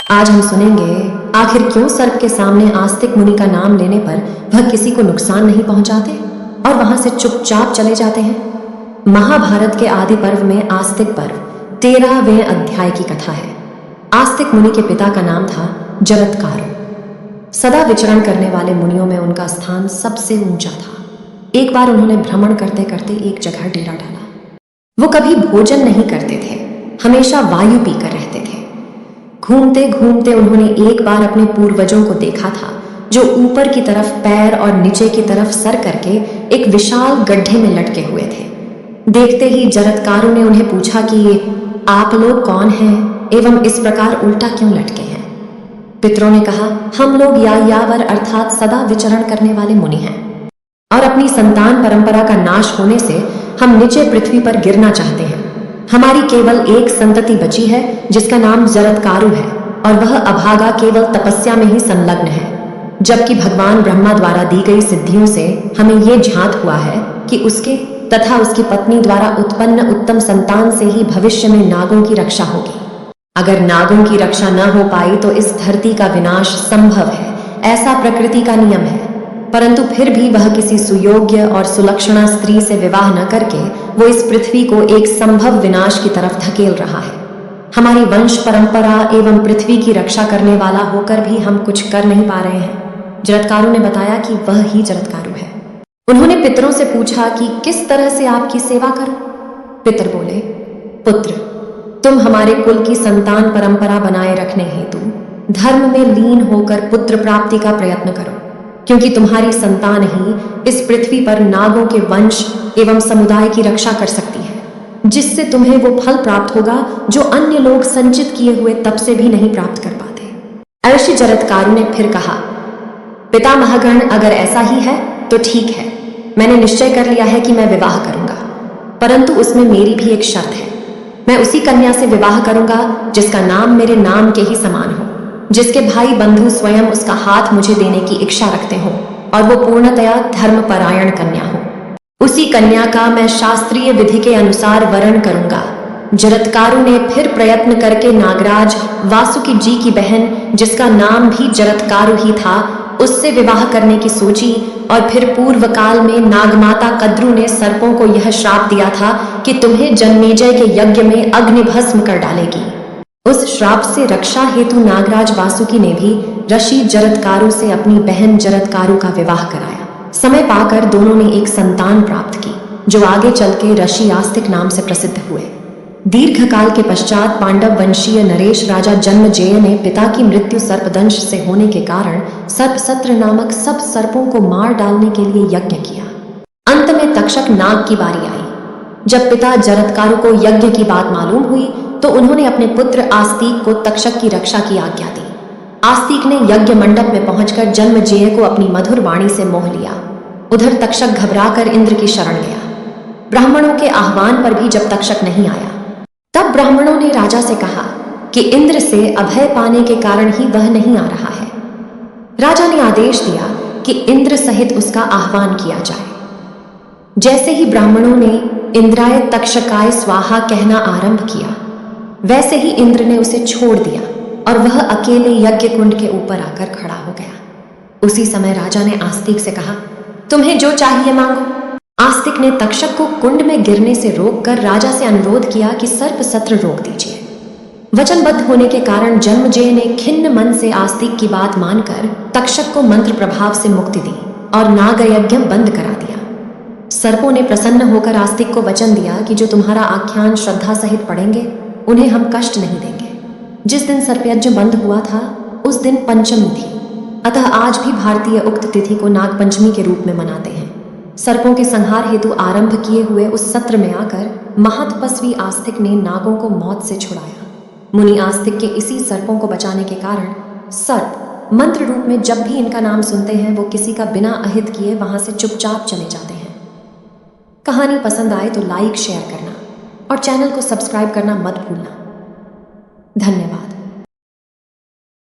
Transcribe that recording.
आज हम सुनेंगे आखिर क्यों सर्प के सामने आस्तिक मुनि का नाम लेने पर वह किसी को नुकसान नहीं पहुंचाते और वहां से चुपचाप चले जाते हैं। महाभारत के आदि पर्व में आस्तिक पर्व 13वें अध्याय की कथा है। आस्तिक मुनि के पिता का नाम था जरत्कारु। सदा विचरण करने वाले मुनियों में उनका स्थान सबसे ऊंचा था। एक बार उन्होंने भ्रमण करते करते एक जगह डेरा डाला। वो कभी भोजन नहीं करते थे, हमेशा वायु पीकर रहते थे। घूमते घूमते उन्होंने एक बार अपने पूर्वजों को देखा था, जो ऊपर की तरफ पैर और नीचे की तरफ सर करके एक विशाल गड्ढे में लटके हुए थे। देखते ही जरत्कारु ने उन्हें पूछा कि आप लोग कौन हैं एवं इस प्रकार उल्टा क्यों लटके हैं। पितरों ने कहा, हम लोग यायावर अर्थात सदा विचरण करने वाले मुनि हैं और अपनी संतान परंपरा का नाश होने से हम नीचे पृथ्वी पर गिरना चाहते हैं। हमारी केवल एक संतति बची है जिसका नाम जरत्कारु है और वह अभागा केवल तपस्या में ही संलग्न है, जबकि भगवान ब्रह्मा द्वारा दी गई सिद्धियों से हमें ये ज्ञात हुआ है कि उसके तथा उसकी पत्नी द्वारा उत्पन्न उत्तम संतान से ही भविष्य में नागों की रक्षा होगी। अगर नागों की रक्षा न हो पाई तो इस धरती का विनाश संभव है, ऐसा प्रकृति का नियम है। परंतु फिर भी वह किसी सुयोग्य और सुलक्षणा स्त्री से विवाह न करके वो इस पृथ्वी को एक संभव विनाश की तरफ धकेल रहा है। हमारी वंश परंपरा एवं पृथ्वी की रक्षा करने वाला होकर भी हम कुछ कर नहीं पा रहे हैं। जरत्कारु ने बताया कि वह ही जरत्कारु है। उन्होंने पितरों से पूछा कि किस तरह से आपकी सेवा करूं। पितर बोले, पुत्र, तुम हमारे कुल की संतान परंपरा बनाए रखने हेतु धर्म में लीन होकर पुत्र प्राप्ति का प्रयत्न करो, क्योंकि तुम्हारी संतान ही इस पृथ्वी पर नागों के वंश एवं समुदाय की रक्षा कर सकती है, जिससे तुम्हें वो फल प्राप्त होगा जो अन्य लोग संचित किए हुए तप से भी नहीं प्राप्त कर पाते। ऐसे जरत्कारु ने फिर कहा, पितामहगण, अगर ऐसा ही है तो ठीक है। मैंने निश्चय कर लिया है कि मैं विवाह करूंगा, परंतु उसमें मेरी भी एक शर्त है। मैं उसी कन्या से विवाह करूंगा जिसका नाम मेरे नाम के ही समान हो, जिसके भाई बंधु स्वयं उसका हाथ मुझे देने की इच्छा रखते हो और वो पूर्णतया धर्मपरायण कन्या हो। उसी कन्या का मैं शास्त्रीय विधि के अनुसार वरण करूंगा। जरत्कारु ने फिर प्रयत्न करके नागराज वासुकी जी की बहन, जिसका नाम भी जरत्कारु ही था, उससे विवाह करने की सोची और फिर पूर्व काल में नागमाता कद्रु ने सर्पों को यह श्राप दिया था कि तुम्हें जन्मेजय के यज्ञ में अग्निभस्म कर डालेगी। उस श्राप से रक्षा हेतु नागराज वासुकी ने भी ऋषि जरत्कारु से अपनी बहन जरत्कारु का विवाह कराया। समय पाकर दोनों ने एक संतान प्राप्त की, जो आगे चल के ऋषि आस्तिक नाम से प्रसिद्ध हुए। दीर्घ काल के पश्चात पांडव वंशीय नरेश राजा जन्मजेय ने पिता की मृत्यु सर्पदंश से होने के कारण सर्पसत्र नामक सब सर्पों को मार डालने के लिए यज्ञ किया। अंत में तक्षक नाग की बारी आई। जब पिता जरत्कारु को यज्ञ की बात मालूम हुई तो उन्होंने अपने पुत्र आस्तिक को तक्षक की रक्षा की आज्ञा दी। आस्तिक ने यज्ञ मंडप में पहुंचकर जन्मजेय को अपनी मधुर वाणी से मोह लिया। उधर तक्षक घबराकर इंद्र की शरण गया। ब्राह्मणों के आह्वान पर भी जब तक्षक नहीं आया, तब ब्राह्मणों ने राजा से कहा कि इंद्र से अभय पाने के कारण ही वह नहीं आ रहा है। राजा ने आदेश दिया कि इंद्र सहित उसका आह्वान किया जाए। जैसे ही ब्राह्मणों ने इंद्राय तक्षकाय स्वाहा कहना आरंभ किया, वैसे ही इंद्र ने उसे छोड़ दिया और वह अकेले यज्ञ कुंड के ऊपर आकर खड़ा हो गया। उसी समय राजा ने आस्तिक से कहा, तुम्हें जो चाहिए मांगो। आस्तिक ने तक्षक को कुंड में गिरने से रोककर राजा से अनुरोध किया कि सर्प सत्र रोक दीजिए। वचनबद्ध होने के कारण जन्मजेय ने खिन्न मन से आस्तिक की बात मानकर तक्षक को मंत्र प्रभाव से मुक्ति दी और नागयज्ञ बंद करा दिया। सर्पों ने प्रसन्न होकर आस्तिक को वचन दिया कि जो तुम्हारा आख्यान श्रद्धा सहित पढ़ेंगे उन्हें हम कष्ट नहीं देंगे। जिस दिन सर्पयज्ञ बंद हुआ था उस दिन पंचमी थी, अतः आज भी भारतीय उक्त तिथि को नागपंचमी के रूप में मनाते हैं। सर्पों के संहार हेतु आरंभ किए हुए उस सत्र में आकर महातपस्वी आस्तिक ने नागों को मौत से छुड़ाया। मुनि आस्तिक के इसी सर्पों को बचाने के कारण सर्प मंत्र रूप में जब भी इनका नाम सुनते हैं वो किसी का बिना अहित किए वहां से चुपचाप चले जाते हैं। कहानी पसंद आए तो लाइक शेयर करना और चैनल को सब्सक्राइब करना मत भूलना। धन्यवाद।